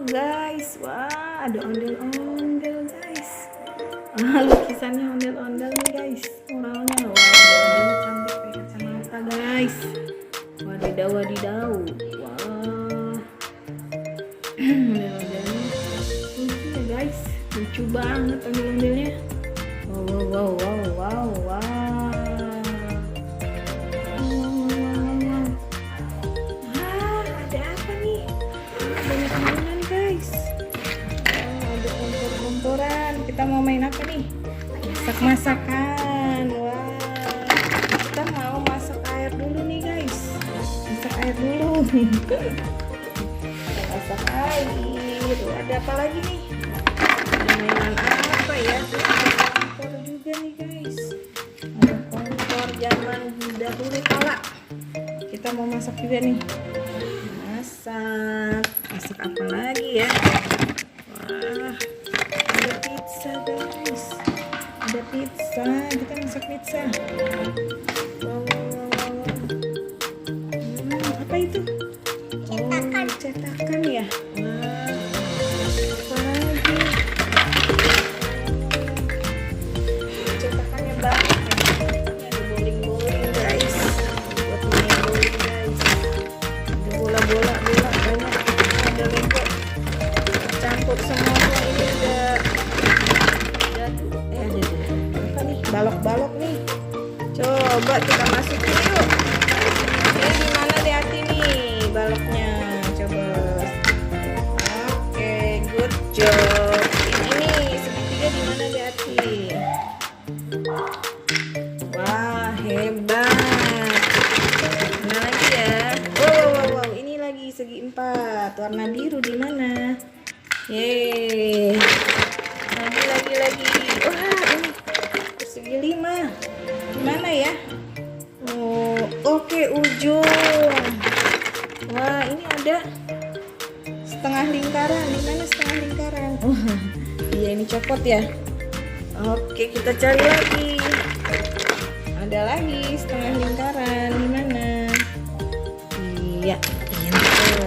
guys, wah ada ondel-ondel guys. Lukisannya ondel-ondel nih guys. Orangnya wah ondel-ondel cantik pakai kacamata guys. Wadidaw wadidaw. Wah. Ondel-ondelnya lucu ya guys. Lucu banget ondel-ondelnya. Wow. Kita mau main apa nih? Masak-masakan. Wah, kita mau masak air dulu nih guys. Masak air dulu. Kita masak air. Ada apa lagi nih? Ada mainan apa ya? Ada kompor juga nih guys. Ada kompor zaman dahulu kala. Kita mau masak juga nih. Masak apa lagi ya? Wah. Guys, ada pizza, kita masak pizza. Wow. Apa itu? Cetakan. Cetakan ya. Wah, apa lagi? Cetakannya banyak ya. Ini ada bowling guys. Buat main bowling guys. Ada bola banyak. Ada lego. Campur semua ini ada. Balok-balok nih. Coba kita masukin yuk. Ini gimana di hati nih baloknya? Coba. Oke, good job. Ini segitiga di mana di hati? Wah, hebat. Mana lagi ya? Wow. Ini lagi segi 4. Warna biru di mana? Yeay. Lagi. Wah, ini segi 5. Gimana ya? Oke, ujung. Wah, ini ada setengah lingkaran. Di mana setengah lingkaran? Iya, ini copot ya. Oke, kita cari lagi. Ada lagi setengah lingkaran. Di mana? Iya, pintar.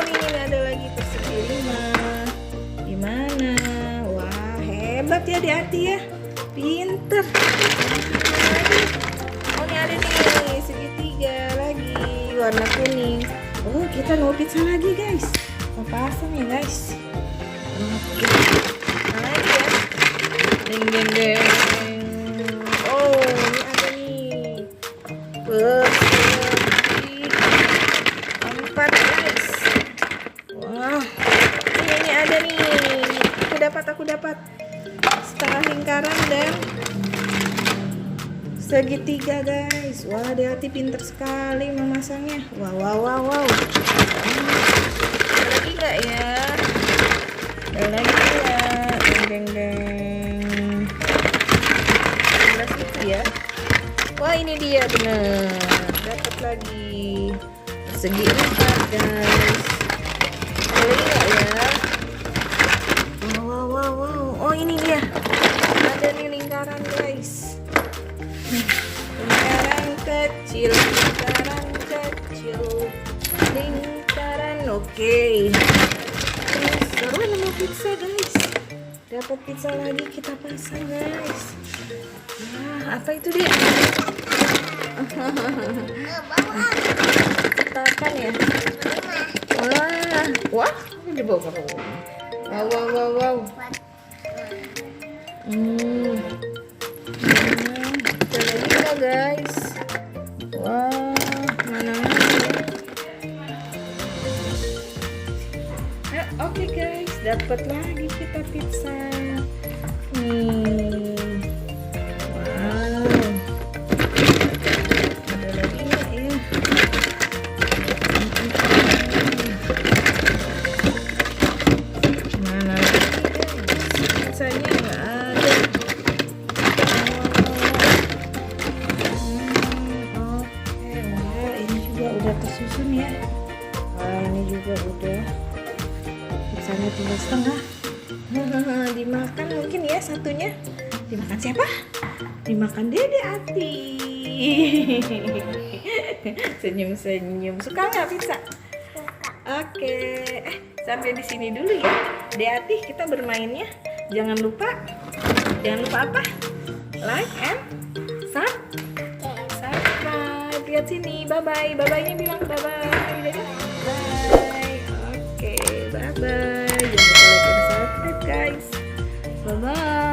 Ini ada lagi persegi 5. Di mana? Hebat ya di hati ya, pinter. Ini ada nih segitiga lagi warna kuning. Kita mau pizza lagi guys, mau pasang ya guys. Oke, lagi ya. Deng. Ini ada nih persegi 4 guys. Wah, ini ada nih. Aku dapat setengah lingkaran dan segitiga guys. Wah, hati pinter sekali memasangnya. Wow. Ada lagi nggak ya? Ada lagi ya. Deng. 11 itu ya. Wah, ini dia bener. Dapat lagi segi 4 guys. Ada lagi nggak ya? Ini dia. Ada nih lingkaran guys. Lingkaran kecil. Oke. Terus nemu pizza guys. Dapat pizza lagi, kita pasang guys. Nah, apa itu dia? Cetakan ya. Wah, ini dibawa ke rumah. Wow. Ada lagi nggak guys? Wah, mana lagi? Oke guys, dapat lagi kita pizza. Wow. Ada lagi nggak ya? Mana lagi guys? Pizzanya nggak ada. Udah tersusun ya. Ini juga udah. Pizzanya tinggal setengah. Dimakan mungkin ya satunya. Dimakan siapa? Dimakan Dede Ati. Senyum-senyum. Suka nggak pizza? Suka. Oke, sampai di sini dulu ya. Hati-hati kita bermainnya. Jangan lupa apa? Like and subscribe. Lihat sini, bye bye. Bye bye-nya bilang bye bye. Bye. Oke, bye bye. Jangan lupa like and subscribe guys. Bye bye.